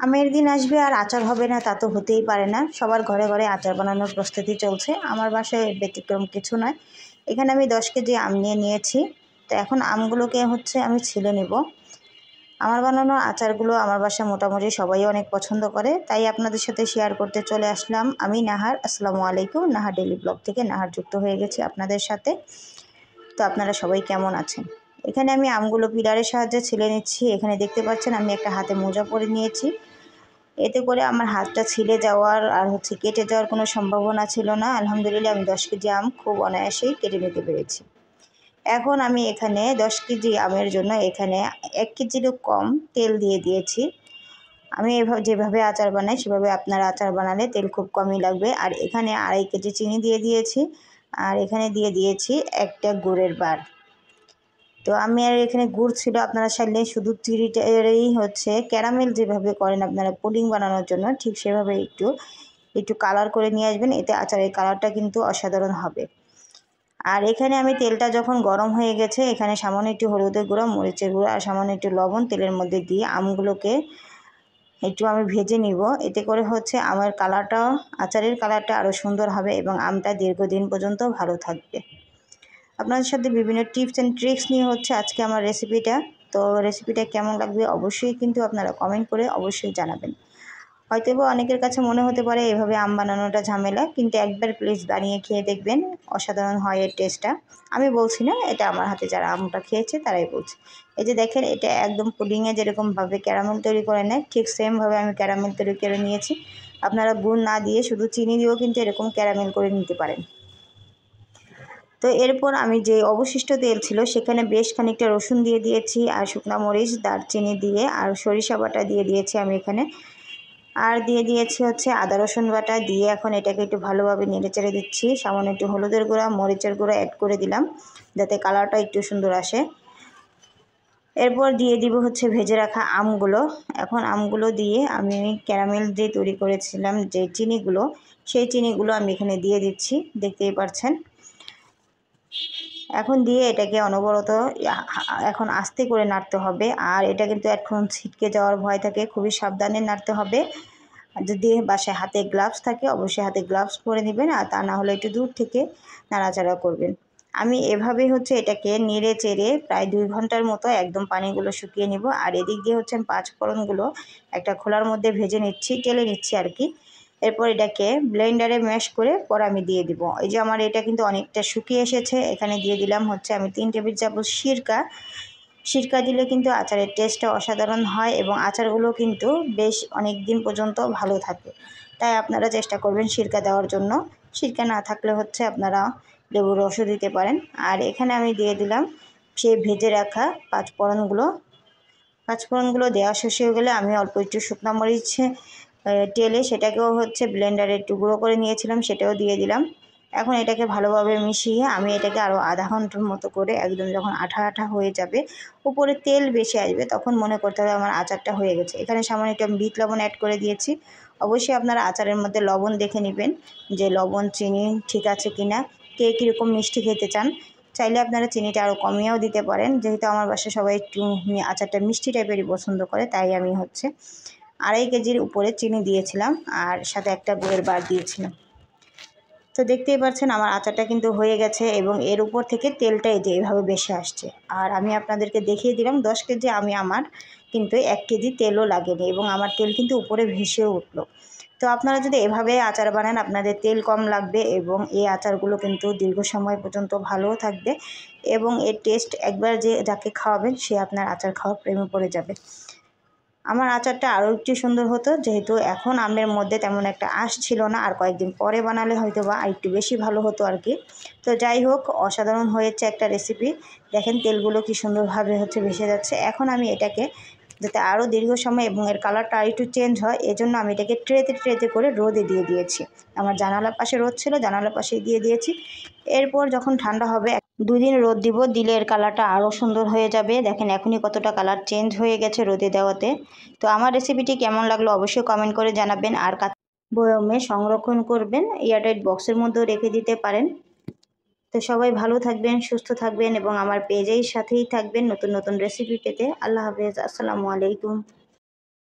আমের দিন আসবে আর আচার হবে না তা তো হতেই পারে না। সবার ঘরে ঘরে আচার বানানোর প্রস্তুতি চলছে। আমার বাসায় ব্যতিক্রম কিছু নয়। এখানে আমি 10 কেজি আম নিয়ে নিয়েছি। তো এখন আমগুলোকে হচ্ছে আমি ছিলে নেব। আমার বানানো আচারগুলো আমার বাসায় মোটামুটি সবাই অনেক পছন্দ করে, তাই আপনাদের সাথে শেয়ার করতে চলে আসলাম। আমি নাহার। আসসালামু আলাইকুম। নাহার ডেইলি ব্লগ থেকে নাহার যুক্ত হয়ে গেছি আপনাদের সাথে। তো আপনারা সবাই কেমন আছেন? এখানে আমি আমগুলো পিলারের সাহায্যে ছিলে নিচ্ছি। এখানে দেখতে পাচ্ছেন আমি একটা হাতে মোজা পরে নিয়েছি। এতে করে আমার হাতটা ছিলে যাওয়ার আর কেটে যাওয়ার কোনো সম্ভাবনা ছিল না। আলহামদুলিল্লাহ আমি 10 কেজি আম খুব অনায়াসেই কেটে নিতে পেরেছি। এখন আমি এখানে 10 কেজি আমের জন্য এখানে 1 কেজিরও কম তেল দিয়ে দিয়েছি। আমি যেভাবে আচার বানাই সেভাবে আপনারা আচার বানালে তেল খুব কমই লাগবে। আর এখানে 2.5 কেজি চিনি দিয়ে দিয়েছি। আর এখানে দিয়ে দিয়েছি একটা গুড়ের বার। তো আমি আর এখানে গুড় ছিল, আপনারা চাইলে শুধু চিনিটাই ক্যারামেল যেভাবে করেন আপনারা পুডিং বানানোর জন্য, ঠিক সেভাবে একটু কালার করে নিয়ে আসবেন। এতে আচারের কালারটা কিন্তু অসাধারণ হবে। আর এখানে আমি তেলটা যখন গরম হয়ে গেছে, এখানে সামান্য একটু হলুদের গুঁড়া, মরিচের গুঁড়া আর সামান্য একটু লবণ তেলের মধ্যে দিয়ে আমগুলোকে একটু আমি ভেজে নিব। এতে করে আমার কালারটা, আচারের কালারটা আরও সুন্দর হবে এবং আমটা দীর্ঘদিন পর্যন্ত ভালো থাকবে। আপনাদের সাথে বিভিন্ন টিপস অ্যান্ড ট্রিক্স নিয়ে আজকে আমার রেসিপিটা। তো রেসিপিটা কেমন লাগবে অবশ্যই কিন্তু আপনারা কমেন্ট করে অবশ্যই জানাবেন। হয়তোবা অনেকের কাছে মনে হতে পারে এভাবে আম বানানোটা ঝামেলা, কিন্তু একবার প্লিজ বানিয়ে খেয়ে দেখবেন, অসাধারণ হয় এর টেস্টটা। আমি বলছি না, এটা আমার হাতে যারা আমটা খেয়েছে তারাই বলছে। এই যে দেখেন, এটা একদম পুডিংয়ে যেরকমভাবে ক্যারামেল তৈরি করে নেয় ঠিক সেমভাবে আমি ক্যারামেল তৈরি করে নিয়েছি। আপনারা গুড় না দিয়ে শুধু চিনি দিয়েও কিন্তু এরকম ক্যারামেল করে নিতে পারেন। তো এরপর আমি যে অবশিষ্ট তেল ছিল সেখানে বেশ খানিকটা রসুন দিয়ে দিয়েছি আর শুকনো মরিচ, দারচিনি দিয়ে আর সরিষা বাটা দিয়ে দিয়েছি আমি এখানে। আর দিয়ে দিয়েছি আদা রসুন বাটা দিয়ে এখন এটাকে একটু ভালোভাবে নেড়েচেড়ে দিচ্ছি। সামান্য একটু হলুদের গুঁড়া, মরিচের গুঁড়া অ্যাড করে দিলাম যাতে কালারটা একটু সুন্দর আসে। এরপর দিয়ে দিব ভেজে রাখা আমগুলো। এখন আমগুলো দিয়ে আমি ক্যারামেল যে তৈরি করেছিলাম যে চিনিগুলো, সেই চিনিগুলো আমি এখানে দিয়ে দিচ্ছি, দেখতেই পাচ্ছেন। এখন দিয়ে এটাকে অনবরত এখন আস্তে করে নাড়তে হবে। আর এটা কিন্তু এখন ছিটকে যাওয়ার ভয় থাকে, খুবই সাবধানে নাড়তে হবে। যদি বাসায় হাতে গ্লাভস থাকে অবশ্যই হাতে গ্লাভস পরে নেবেন, আর তা না হলে একটু দূর থেকে নাড়াচাড়া করবেন। আমি এভাবেই এটাকে নেড়ে চেড়ে প্রায় 2 ঘন্টার মতো একদম পানিগুলো শুকিয়ে নিব। আর এদিক দিয়ে আমি 5 ফোড়নগুলো একটা খোলার মধ্যে ভেজে নিচ্ছি, টেলে নিচ্ছি আর কি। এরপর এটাকে ব্লেন্ডারে ম্যাশ করে পরে আমি দিয়ে দিব। এই যে আমার এটা কিন্তু অনেকটা শুকিয়ে এসেছে। এখানে দিয়ে দিলাম আমি 3 টেবিল চামচ সিরকা দিলে কিন্তু আচারের টেস্টটা অসাধারণ হয় এবং আচারগুলো কিন্তু বেশ অনেক দিন পর্যন্ত ভালো থাকে। তাই আপনারা চেষ্টা করবেন সিরকা দেওয়ার জন্য। সিরকা না থাকলে আপনারা লেবুর রসও দিতে পারেন। আর এখানে আমি দিয়ে দিলাম সেই ভেজে রাখা 5 ফোড়নগুলো দেওয়া শেষ হয়ে গেলে আমি অল্প একটু শুকনো মরিচ টেলে সেটাকেও ব্লেন্ডারে একটু গুঁড়ো করে নিয়েছিলাম, সেটাও দিয়ে দিলাম। এখন এটাকে ভালোভাবে মিশিয়ে আমি এটাকে আরও আধা ঘন্টার মতো করে একদম যখন আঠা আঠা হয়ে যাবে, উপরে তেল বেশি আসবে, তখন মনে করতে হবে আমার আচারটা হয়ে গেছে। এখানে সামান্য একটু বিট লবণ অ্যাড করে দিয়েছি। অবশ্যই আপনারা আচারের মধ্যে লবণ দেখে নেবেন যে লবণ চিনি ঠিক আছে কিনা, কে কীরকম মিষ্টি খেতে চান। চাইলে আপনারা চিনিটা আরও কমিয়েও দিতে পারেন। যেহেতু আমার বাসায় সবাই একটু আচারটা মিষ্টি টাইপেরই পছন্দ করে, তাই আমি 2.5 কেজির উপরে চিনি দিয়েছিলাম আর সাথে একটা গুড়ের বার দিয়েছিলাম। তো দেখতেই পাচ্ছেন আমার আচারটা কিন্তু হয়ে গেছে এবং এর উপর থেকে তেলটা এই যে এভাবে বেশি আসছে। আর আমি আপনাদেরকে দেখিয়ে দিলাম 10 কেজি আমার কিন্তু 1 কেজি তেলও লাগেনি এবং আমার তেল কিন্তু উপরে ভেসেও উঠলো। তো আপনারা যদি এভাবে আচার বানান আপনাদের তেল কম লাগবে এবং এই আচারগুলো কিন্তু দীর্ঘ সময় পর্যন্ত ভালোও থাকবে এবং এর টেস্ট একবার যাকে খাওয়াবেন সে আপনার আচার খাওয়ার প্রেমে পড়ে যাবে। আমার আচারটা আরও একটু সুন্দর হতো, যেহেতু এখন আমের মধ্যে তেমন একটা আঁশ ছিল না। আর কয়েকদিন পরে বানালে হয়তোবা আরেকটু বেশি ভালো হতো আর কি। তো যাই হোক, অসাধারণ হয়েছে একটা রেসিপি। দেখেন তেলগুলো কি সুন্দরভাবে ভেসে যাচ্ছে। এখন আমি এটাকে যাতে আরও দীর্ঘ সময় এবং এর কালারটা আরেকটু চেঞ্জ হয়, এজন্য আমি এটাকে ট্রেতে করে রোদে দিয়ে দিয়েছি। আমার জানালার পাশে রোদ ছিল, জানালার পাশেই দিয়ে দিয়েছি। এরপর যখন ঠান্ডা হবে 2 দিন রোদ দিব, দিলে এর কালারটা আরও সুন্দর হয়ে যাবে। দেখেন এখনই কতটা কালার চেঞ্জ হয়ে গেছে রোদে দেওয়াতে। তো আমার রেসিপিটি কেমন লাগলো অবশ্যই কমেন্ট করে জানাবেন। আর বয়মে সংরক্ষণ করবেন, এয়ারটাইট বক্সের মধ্যেও রেখে দিতে পারেন। তো সবাই ভালো থাকবেন, সুস্থ থাকবেন এবং আমার পেজের সাথেই থাকবেন নতুন নতুন রেসিপি পেতে। আল্লাহ হাফেজ, আসসালামু আলাইকুম।